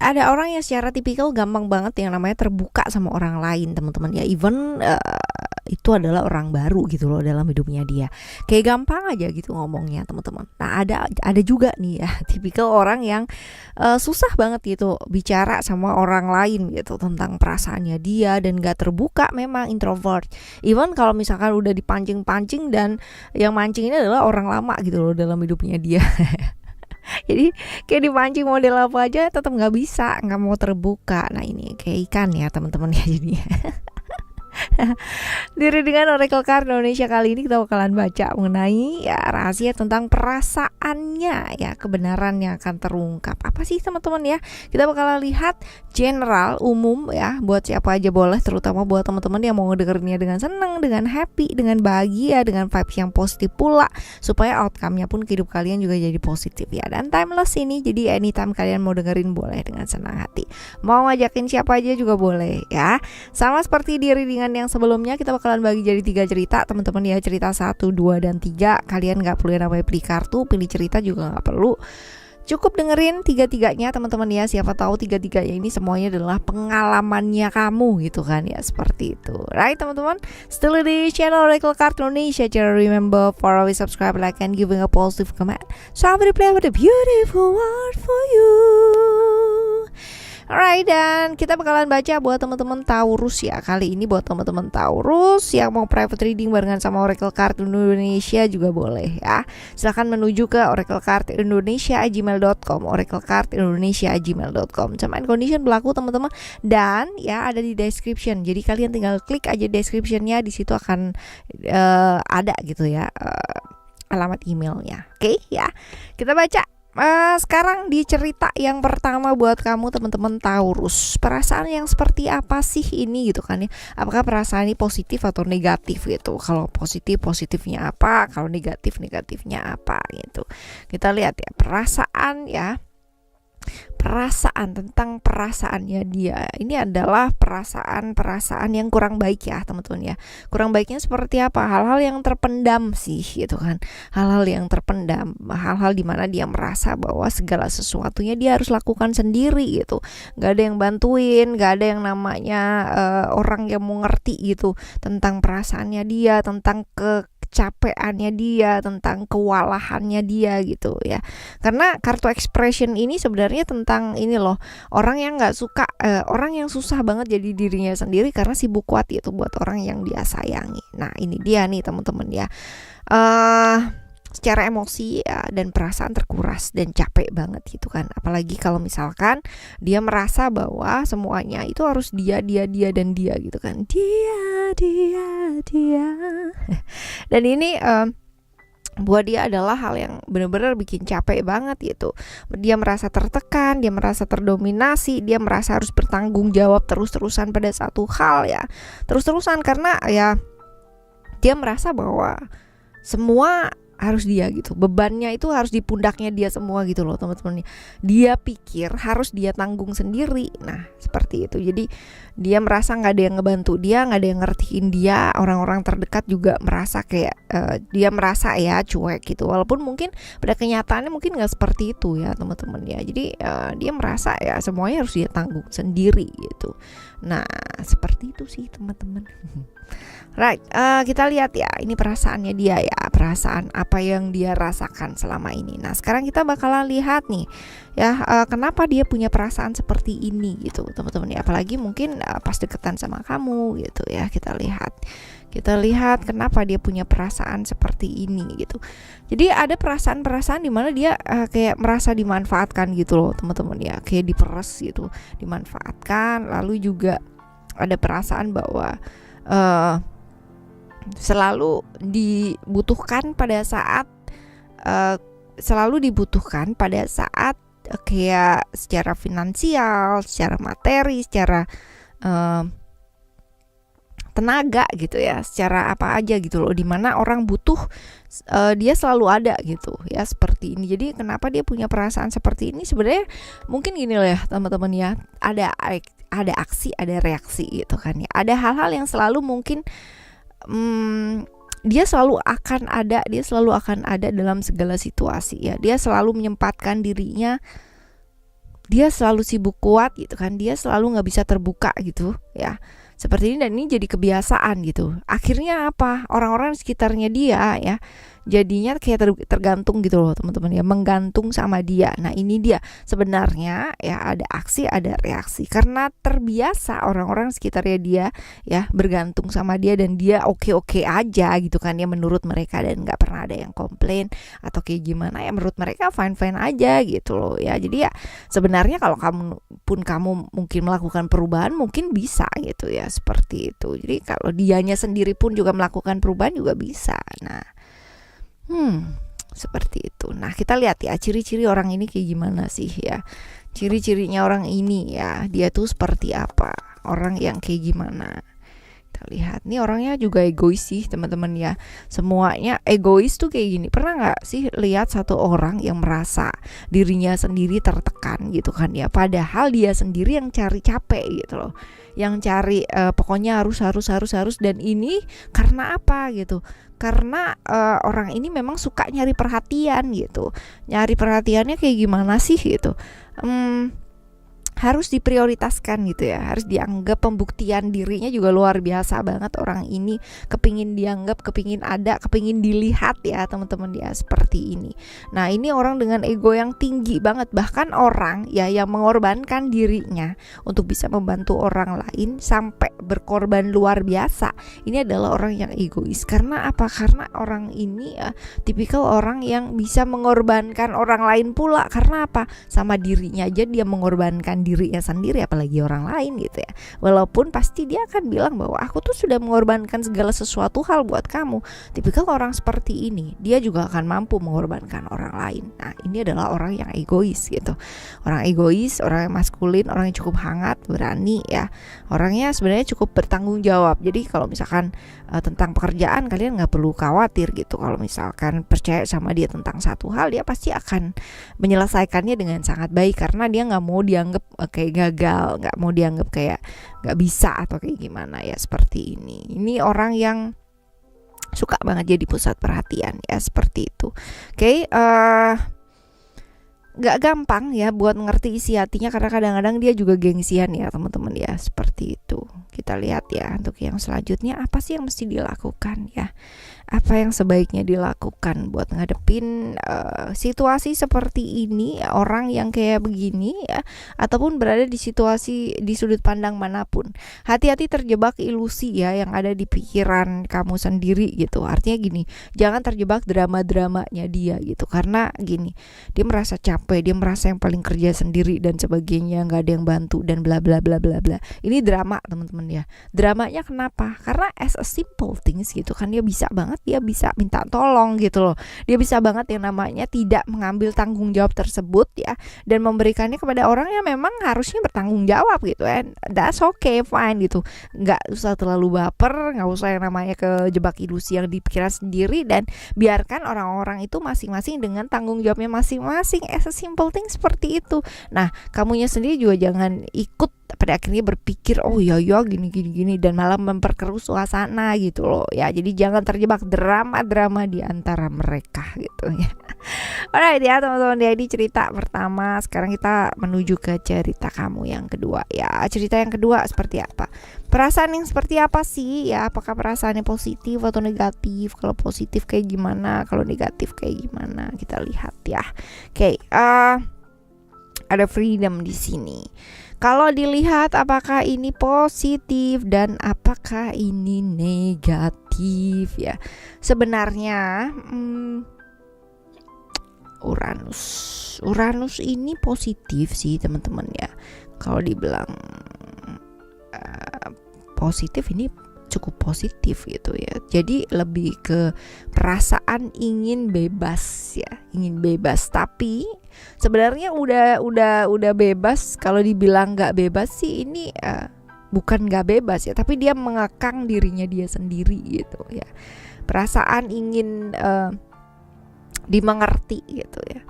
ada orang yang secara tipikal gampang banget yang namanya terbuka sama orang lain, teman-teman ya. Even itu adalah orang baru gitu loh dalam hidupnya dia. Kayak gampang aja gitu ngomongnya, teman-teman. Nah, ada juga nih ya tipikal orang yang susah banget gitu bicara sama orang lain gitu tentang perasaannya dia, dan gak terbuka, memang introvert. Even kalau misalkan udah dipancing-pancing, dan yang mancing ini adalah orang lama gitu loh dalam hidupnya dia. Jadi kayak dipancing model apa aja tetap nggak bisa, nggak mau terbuka. Nah, ini kayak ikan ya teman-teman ya jadinya. Di readingan Oracle Card Indonesia kali ini kita bakalan baca mengenai ya rahasia tentang perasaannya ya, kebenarannya akan terungkap. Apa sih teman-teman ya? Kita bakalan lihat general umum ya, buat siapa aja boleh, terutama buat teman-teman yang mau ngedengerinnya dengan senang, dengan happy, dengan bahagia, dengan vibes yang positif pula, supaya outcome-nya pun ke hidup kalian juga jadi positif ya. Dan timeless ini, jadi anytime kalian mau dengerin boleh dengan senang hati. Mau ngajakin siapa aja juga boleh ya. Sama seperti di readingan yang sebelumnya, kita bakalan bagi jadi 3 cerita teman-teman ya. Cerita 1, 2, dan 3. Kalian gak perlu yang namanya pilih kartu, pilih cerita juga gak perlu. Cukup dengerin 3-3-nya teman-teman ya. Siapa tahu 3-3-nya ini semuanya adalah pengalamannya kamu gitu kan ya, seperti itu. Right teman-teman, still di channel Oracle Card Indonesia. Jangan remember for always subscribe, like, and giving a positive comment. So I'm gonna play with a beautiful word for you. Alright, dan kita bakalan baca buat teman-teman Taurus ya. Kali ini buat teman-teman Taurus yang mau private reading barengan sama Oracle Card Indonesia juga boleh ya. Silahkan menuju ke oraclecardindonesia@gmail.com, oraclecardindonesia@gmail.com. Term and condition berlaku teman-teman, dan ya ada di description. Jadi kalian tinggal klik aja descriptionnya, di situ akan ada gitu ya alamat emailnya. Oke ya, kita baca. Sekarang di cerita yang pertama buat kamu teman-teman Taurus, perasaan yang seperti apa sih ini gitu kan ya? Apakah perasaan ini positif atau negatif gitu? Kalau positif, positifnya apa? Kalau negatif, negatifnya apa gitu? Kita lihat ya, perasaan ya. Perasaan, tentang perasaannya dia. Ini adalah perasaan yang kurang baik ya teman-teman ya. Kurang baiknya seperti apa? Hal-hal yang terpendam sih gitu kan. Hal-hal yang terpendam, hal-hal dimana dia merasa bahwa segala sesuatunya dia harus lakukan sendiri gitu. Gak ada yang bantuin, gak ada yang namanya orang yang mau ngerti gitu tentang perasaannya dia, tentang kecapeannya dia, tentang kewalahannya dia gitu ya. Karena kartu expression ini sebenarnya tentang ini loh, orang yang nggak suka, orang yang susah banget jadi dirinya sendiri karena sibuk kuat itu buat orang yang dia sayangi. Nah ini dia nih teman-teman ya, secara emosi ya, dan perasaan terkuras dan capek banget gitu kan. Apalagi kalau misalkan dia merasa bahwa semuanya itu harus dia dan dia gitu kan, dia dan ini buat dia adalah hal yang benar-benar bikin capek banget gitu. Dia merasa tertekan, dia merasa terdominasi, dia merasa harus bertanggung jawab terus-terusan pada satu hal ya. Terus-terusan karena ya dia merasa bahwa semua harus dia gitu, bebannya itu harus di pundaknya dia semua gitu loh teman-teman. Dia pikir harus dia tanggung sendiri. Nah seperti itu, jadi dia merasa nggak ada yang ngebantu dia, nggak ada yang ngertiin dia. Orang-orang terdekat juga merasa kayak dia merasa ya cuek gitu, walaupun mungkin pada kenyataannya mungkin nggak seperti itu ya teman-teman ya. Jadi dia merasa ya semuanya harus dia tanggung sendiri gitu. Nah seperti itu sih teman-teman. Right, kita lihat ya, ini perasaannya dia ya, perasaan apa yang dia rasakan selama ini. Nah sekarang kita bakalan lihat nih ya, kenapa dia punya perasaan seperti ini gitu teman-teman ya. Apalagi mungkin pas deketan sama kamu gitu ya. Kita lihat kenapa dia punya perasaan seperti ini gitu. Jadi ada perasaan-perasaan di mana dia kayak merasa dimanfaatkan gitu loh teman-teman ya, kayak diperes gitu, dimanfaatkan. Lalu juga ada perasaan bahwa selalu dibutuhkan pada saat kayak secara finansial, secara materi, secara tenaga gitu ya, secara apa aja gitu loh, dimana orang butuh dia selalu ada gitu ya, seperti ini. Jadi kenapa dia punya perasaan seperti ini? Sebenarnya mungkin gini loh ya teman-teman ya, ada aksi, ada reaksi gitu kan ya. Ada hal-hal yang selalu mungkin dia selalu akan ada dalam segala situasi ya. Dia selalu menyempatkan dirinya dia selalu sibuk kuat gitu kan, dia selalu nggak bisa terbuka gitu ya, seperti ini. Dan ini jadi kebiasaan gitu. Akhirnya apa, orang-orang di sekitarnya dia ya jadinya kayak tergantung gitu loh teman-teman ya, menggantung sama dia. Nah ini dia sebenarnya ya, ada aksi ada reaksi karena terbiasa orang-orang sekitarnya dia ya bergantung sama dia, dan dia oke-oke aja gitu kan ya menurut mereka, dan nggak pernah ada yang komplain atau kayak gimana ya, menurut mereka fine-fine aja gitu loh ya. Jadi ya sebenarnya kalau kamu mungkin melakukan perubahan, mungkin bisa gitu ya, seperti itu. Jadi kalau dianya sendiri pun juga melakukan perubahan juga bisa. Nah seperti itu. Nah kita lihat ya ciri-ciri orang ini kayak gimana sih ya. Ciri-cirinya orang ini ya, dia tuh seperti apa, orang yang kayak gimana. Kita lihat nih, orangnya juga egois sih teman-teman ya. Semuanya egois tuh kayak gini. Pernah gak sih lihat satu orang yang merasa dirinya sendiri tertekan gitu kan ya, padahal dia sendiri yang cari capek gitu loh, yang cari pokoknya harus. Dan ini karena apa gitu, karena orang ini memang suka nyari perhatian gitu. Nyari perhatiannya kayak gimana sih gitu, harus diprioritaskan gitu ya, harus dianggap. Pembuktian dirinya juga luar biasa banget orang ini, kepingin dianggap, kepingin ada, kepingin dilihat ya teman-teman ya, seperti ini. Nah ini orang dengan ego yang tinggi banget, bahkan orang ya yang mengorbankan dirinya untuk bisa membantu orang lain sampai berkorban luar biasa. Ini adalah orang yang egois. Karena apa? Karena orang ini tipikal orang yang bisa mengorbankan orang lain pula. Karena apa? Sama dirinya aja dia mengorbankan dirinya sendiri, apalagi orang lain gitu ya. Walaupun pasti dia akan bilang bahwa aku tuh sudah mengorbankan segala sesuatu hal buat kamu. Tipikal orang seperti ini, dia juga akan mampu mengorbankan orang lain. Nah ini adalah orang yang egois gitu. Orang egois, orang yang maskulin, orang yang cukup hangat, berani ya. Orangnya sebenarnya cukup bertanggung jawab. Jadi kalau misalkan tentang pekerjaan, kalian gak perlu khawatir gitu. Kalau misalkan percaya sama dia tentang satu hal, dia pasti akan menyelesaikannya dengan sangat baik, karena dia gak mau dianggap kayak gagal, nggak mau dianggap kayak nggak bisa atau kayak gimana ya, seperti ini. Ini orang yang suka banget jadi pusat perhatian ya, seperti itu. Oke, nggak gampang ya buat ngerti isi hatinya, karena kadang-kadang dia juga gengsian ya teman-teman ya, seperti itu. Kita lihat ya untuk yang selanjutnya, apa sih yang mesti dilakukan ya, apa yang sebaiknya dilakukan buat ngadepin situasi seperti ini, orang yang kayak begini ya, ataupun berada di situasi di sudut pandang manapun. Hati-hati terjebak ilusi ya yang ada di pikiran kamu sendiri gitu. Artinya gini, jangan terjebak drama-dramanya dia gitu, karena gini, dia merasa capek, dia merasa yang paling kerja sendiri dan sebagainya, nggak ada yang bantu dan bla bla bla bla bla. Ini drama teman-teman ya. Dramanya kenapa? Karena as a simple things gitu kan, dia bisa banget, dia bisa minta tolong gitu loh. Dia bisa banget yang namanya tidak mengambil tanggung jawab tersebut ya, dan memberikannya kepada orang yang memang harusnya bertanggung jawab gitu kan. That's okay, fine gitu. Nggak usah terlalu baper, nggak usah yang namanya kejebak ilusi yang dipikiran sendiri, dan biarkan orang-orang itu masing-masing dengan tanggung jawabnya masing-masing. As a simple thing seperti itu. Nah, kamunya sendiri juga jangan ikut pada akhirnya berpikir oh ya gini dan malah memperkeruh suasana gitu loh ya. Jadi jangan terjebak drama di antara mereka gitu ya. Alright ya teman-teman, jadi cerita pertama. Sekarang kita menuju ke cerita kamu yang kedua ya. Cerita yang kedua seperti apa? Perasaan yang seperti apa sih ya? Apakah perasaannya positif atau negatif? Kalau positif kayak gimana? Kalau negatif kayak gimana? Kita lihat ya. Oke, ada freedom di sini. Kalau dilihat apakah ini positif dan apakah ini negatif ya. Sebenarnya Uranus ini positif sih teman-teman ya. Kalau dibilang positif, ini cukup positif gitu ya. Jadi lebih ke perasaan ingin bebas ya, ingin bebas. Tapi sebenarnya udah bebas. Kalau dibilang nggak bebas sih, ini bukan nggak bebas ya, tapi dia mengekang dirinya dia sendiri gitu ya. Perasaan ingin dimengerti gitu ya.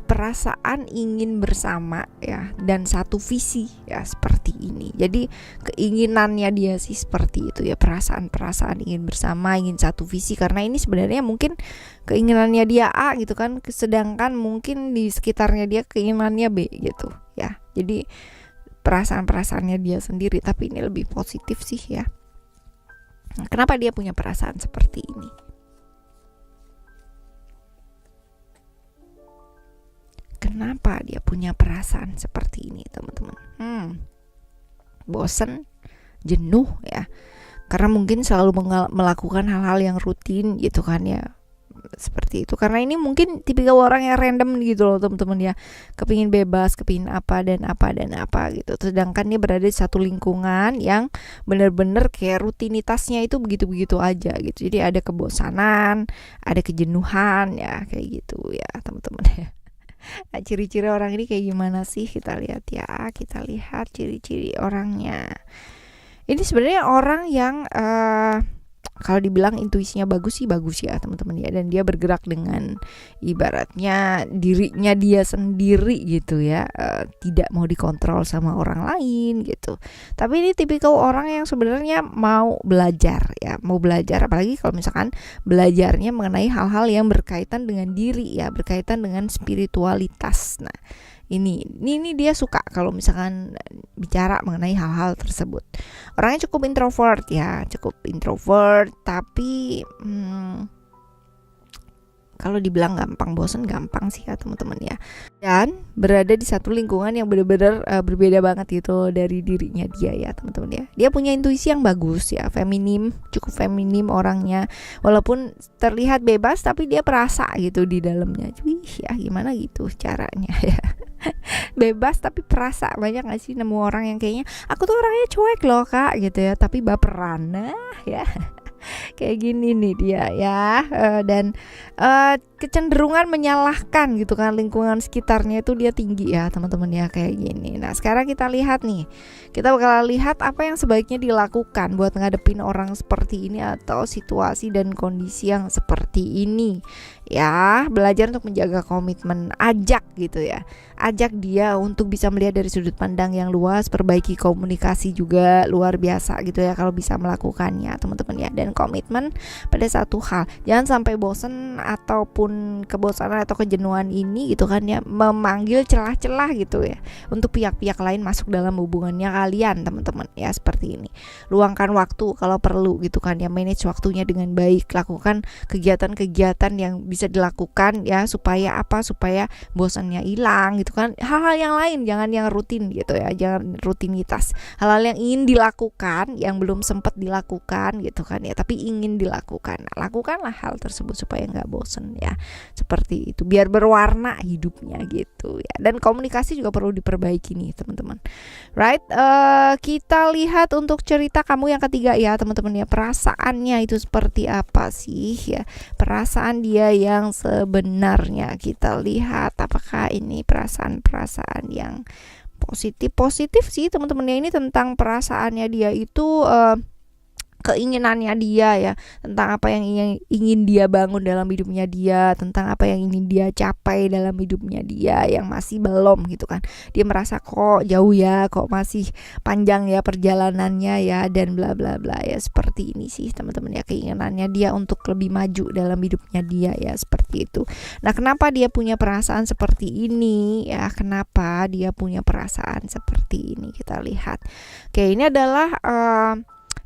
perasaan ingin bersama ya, dan satu visi ya, seperti ini. Jadi keinginannya dia sih seperti itu ya, perasaan ingin bersama, ingin satu visi. Karena ini sebenarnya mungkin keinginannya dia A gitu kan, sedangkan mungkin di sekitarnya dia keinginannya B gitu ya. Jadi perasaan-perasaannya dia sendiri, tapi ini lebih positif sih ya. Kenapa dia punya perasaan seperti ini? Kenapa dia punya perasaan seperti ini, teman-teman? Bosen, jenuh ya. Karena mungkin selalu melakukan hal-hal yang rutin gitu kan ya. Seperti itu. Karena ini mungkin tipikal orang yang random gitu loh, teman-teman ya. Kepingin bebas, kepingin apa dan apa gitu. Sedangkan dia berada di satu lingkungan yang benar-benar kayak rutinitasnya itu begitu-begitu aja gitu. Jadi ada kebosanan, ada kejenuhan ya, kayak gitu ya, teman-teman ya. Nah, ciri-ciri orang ini kayak gimana sih? Kita lihat ya, kita lihat ciri-ciri orangnya. Ini sebenarnya orang yang kalau dibilang intuisinya bagus sih bagus ya, teman-teman ya. Dan dia bergerak dengan ibaratnya dirinya dia sendiri gitu ya, tidak mau dikontrol sama orang lain gitu. Tapi ini tipikal orang yang sebenarnya mau belajar ya, mau belajar, apalagi kalau misalkan belajarnya mengenai hal-hal yang berkaitan dengan diri ya, berkaitan dengan spiritualitas. Nah, ini dia suka kalau misalkan bicara mengenai hal-hal tersebut. Orangnya cukup introvert ya, tapi kalau dibilang gampang bosen, gampang sih ya, teman-teman ya. Dan berada di satu lingkungan yang benar-benar berbeda banget gitu dari dirinya dia ya, teman-teman ya. Dia punya intuisi yang bagus ya, cukup feminim orangnya. Walaupun terlihat bebas, tapi dia perasa gitu di dalamnya. Wih ya, gimana gitu caranya ya. Bebas tapi perasa. Banyak gak sih nemu orang yang kayaknya aku tuh orangnya cuek loh kak gitu ya, tapi baperan. Nah ya kayak gini nih dia ya. Dan kecenderungan menyalahkan gitu kan lingkungan sekitarnya itu dia tinggi ya, teman-teman ya, kayak gini. Nah sekarang kita lihat nih, kita bakal lihat apa yang sebaiknya dilakukan buat ngadepin orang seperti ini atau situasi dan kondisi yang seperti ini ya. Belajar untuk menjaga komitmen, ajak gitu ya, ajak dia untuk bisa melihat dari sudut pandang yang luas, perbaiki komunikasi juga luar biasa gitu ya kalau bisa melakukannya, teman-teman ya. Dan komitmen pada satu hal, jangan sampai bosen ataupun kebosanan atau kejenuhan ini gitu kan ya, memanggil celah-celah gitu ya untuk pihak-pihak lain masuk dalam hubungannya kalian, teman-teman ya, seperti ini. Luangkan waktu kalau perlu gitu kan ya, manage waktunya dengan baik, lakukan kegiatan-kegiatan yang bisa dilakukan ya, supaya bosannya hilang gitu kan. Hal-hal yang lain, jangan yang rutin gitu ya, jangan rutinitas. Hal-hal yang ingin dilakukan, yang belum sempat dilakukan gitu kan ya, tapi ingin dilakukan. Nah, lakukanlah hal tersebut supaya nggak bosen ya, seperti itu, biar berwarna hidupnya gitu ya. Dan komunikasi juga perlu diperbaiki nih, teman-teman. Right, kita lihat untuk cerita kamu yang ketiga ya, teman-teman ya. Perasaannya itu seperti apa sih ya, perasaan dia yang sebenarnya. Kita lihat apakah ini perasaan yang positif sih, teman-teman ya. Ini tentang perasaannya dia itu keinginannya dia ya, tentang apa yang ingin dia bangun dalam hidupnya dia, tentang apa yang ingin dia capai dalam hidupnya dia yang masih belum gitu kan. Dia merasa kok jauh ya, kok masih panjang ya perjalanannya ya, dan bla bla bla ya, seperti ini sih, teman-teman ya, keinginannya dia untuk lebih maju dalam hidupnya dia ya, seperti itu. Nah, kenapa dia punya perasaan seperti ini ya, kenapa dia punya perasaan seperti ini, kita lihat. Oke, ini adalah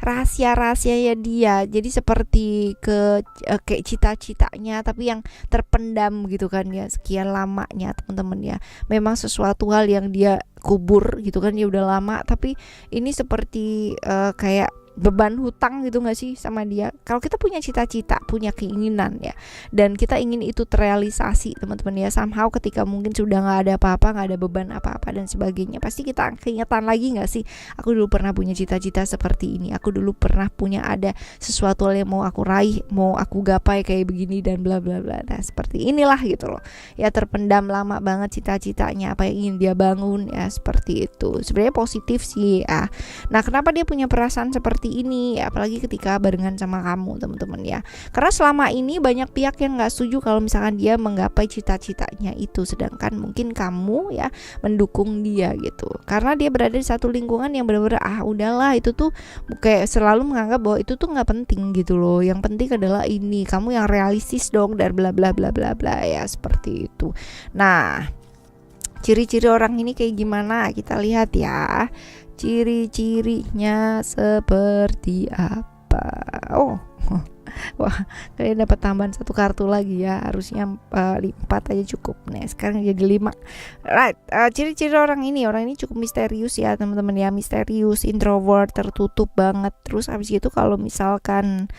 rahasia-rahasianya dia. Jadi seperti kayak cita-citanya tapi yang terpendam gitu kan ya, sekian lamanya, teman-teman ya. Memang sesuatu hal yang dia kubur gitu kan ya udah lama, tapi ini seperti kayak beban hutang gitu gak sih sama dia. Kalau kita punya cita-cita, punya keinginan ya, dan kita ingin itu terrealisasi, teman-teman ya, somehow ketika mungkin sudah gak ada apa-apa, gak ada beban apa-apa dan sebagainya, pasti kita keingetan lagi gak sih, aku dulu pernah punya cita-cita seperti ini, aku dulu pernah punya ada sesuatu yang mau aku raih, mau aku gapai kayak begini dan bla bla bla. Nah seperti inilah gitu loh ya, terpendam lama banget cita-citanya, apa yang ingin dia bangun ya, seperti itu. Sebenarnya positif sih ya. Nah kenapa dia punya perasaan seperti seperti ini ya, apalagi ketika barengan sama kamu teman-teman ya. Karena selama ini banyak pihak yang nggak setuju kalau misalkan dia menggapai cita-citanya itu, sedangkan mungkin kamu ya mendukung dia gitu. Karena dia berada di satu lingkungan yang benar-benar udahlah itu tuh kayak selalu menganggap bahwa itu tuh nggak penting gitu loh. Yang penting adalah ini, kamu yang realistis dong dan bla bla bla bla bla ya, seperti itu. Nah, ciri-ciri orang ini kayak gimana? Kita lihat ya. Ciri-cirinya seperti apa? Wah, kalian dapat tambahan 1 kartu lagi ya. Harusnya 4 aja cukup. Nah, sekarang jadi 5. Right, ciri-ciri orang ini cukup misterius ya teman-teman ya. Misterius, introvert, tertutup banget. Terus habis itu kalau misalkan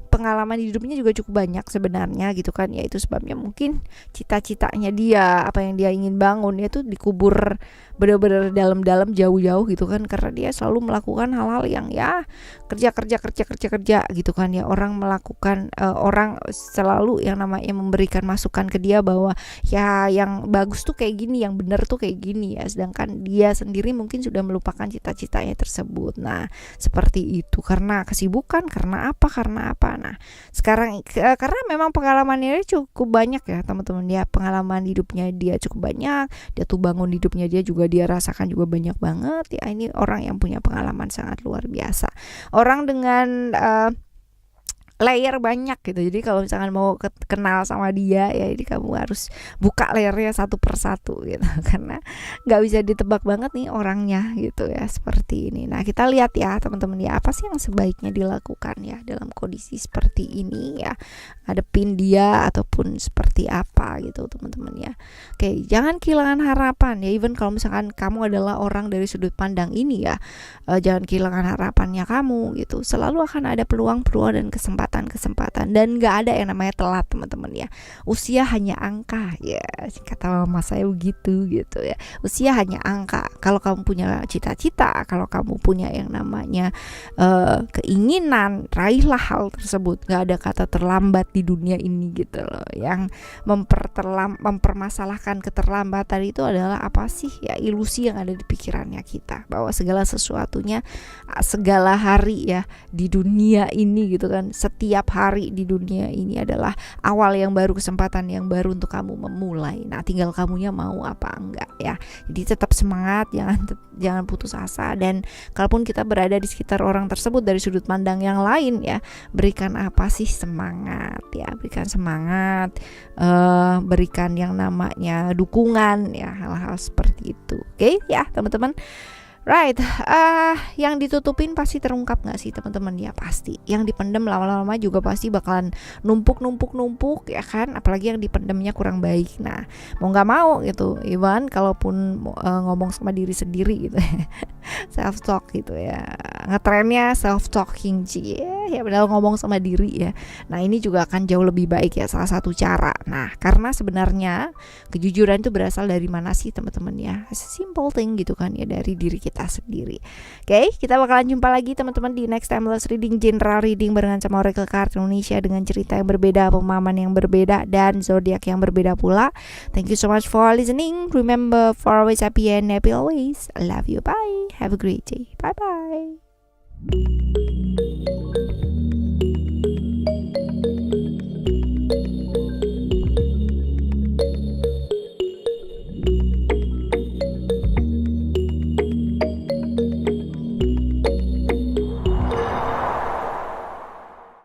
pengalaman hidupnya juga cukup banyak sebenarnya gitu kan ya. Itu sebabnya mungkin cita-citanya dia, apa yang dia ingin bangun ya tuh dikubur benar-benar dalam-dalam jauh-jauh gitu kan, karena dia selalu melakukan hal-hal yang ya kerja gitu kan ya. Orang melakukan orang selalu yang namanya memberikan masukan ke dia bahwa ya yang bagus tuh kayak gini, yang benar tuh kayak gini ya, sedangkan dia sendiri mungkin sudah melupakan cita-citanya tersebut. Nah, seperti itu karena kesibukan, karena apa. Nah, sekarang karena memang pengalamannya cukup banyak ya teman-teman ya, pengalaman hidupnya dia cukup banyak, dia tuh bangun hidupnya dia juga dia rasakan juga banyak banget ya. Ini orang yang punya pengalaman sangat luar biasa, orang dengan layer banyak gitu. Jadi kalau misalkan mau kenal sama dia ya, jadi kamu harus buka layernya satu persatu gitu karena nggak bisa ditebak banget nih orangnya gitu ya, seperti ini. Nah, kita lihat ya teman-teman ya, apa sih yang sebaiknya dilakukan ya dalam kondisi seperti ini ya, hadepin dia ataupun seperti apa gitu teman-teman ya. Oke, jangan kehilangan harapan ya. Even kalau misalkan kamu adalah orang dari sudut pandang ini ya, jangan kehilangan harapannya kamu gitu. Selalu akan ada peluang-peluang dan kesempatan dan nggak ada yang namanya telat teman-teman ya. Usia hanya angka ya, kata mama saya begitu gitu ya. Usia hanya angka. Kalau kamu punya cita-cita, kalau kamu punya yang namanya keinginan, raihlah hal tersebut. Nggak ada kata terlambat di dunia ini gitu loh. Yang mempermasalahkan keterlambatan itu adalah apa sih ya, ilusi yang ada di pikirannya kita bahwa segala sesuatunya, segala hari ya di dunia ini gitu kan, setiap hari di dunia ini adalah awal yang baru, kesempatan yang baru untuk kamu memulai. Nah, tinggal kamunya mau apa enggak ya. Jadi tetap semangat, jangan putus asa, dan kalaupun kita berada di sekitar orang tersebut dari sudut pandang yang lain ya, berikan apa sih, semangat ya, berikan semangat, berikan yang namanya dukungan ya, hal-hal seperti itu. Oke ya teman-teman. Right, yang ditutupin pasti terungkap gak sih teman-teman ya? Pasti. Yang dipendam lama-lama juga pasti bakalan numpuk ya kan? Apalagi yang dipendamnya kurang baik. Nah, mau gak mau gitu, Iwan kalaupun ngomong sama diri sendiri gitu self talk gitu ya, ngetrennya self talking ya, padahal ngomong sama diri ya. Nah, ini juga akan jauh lebih baik ya, salah satu cara. Nah, karena sebenarnya kejujuran itu berasal dari mana sih teman-teman ya? Simple thing gitu kan ya, dari diri kita sendiri. Oke, kita bakalan jumpa lagi teman-teman di next timeless reading, general reading barengan sama Oracle Card Indonesia dengan cerita yang berbeda, pemahaman yang berbeda, dan zodiak yang berbeda pula. Thank you so much for listening. Remember, for always happy and happy always. I love you. Bye. Have a great day. Bye bye.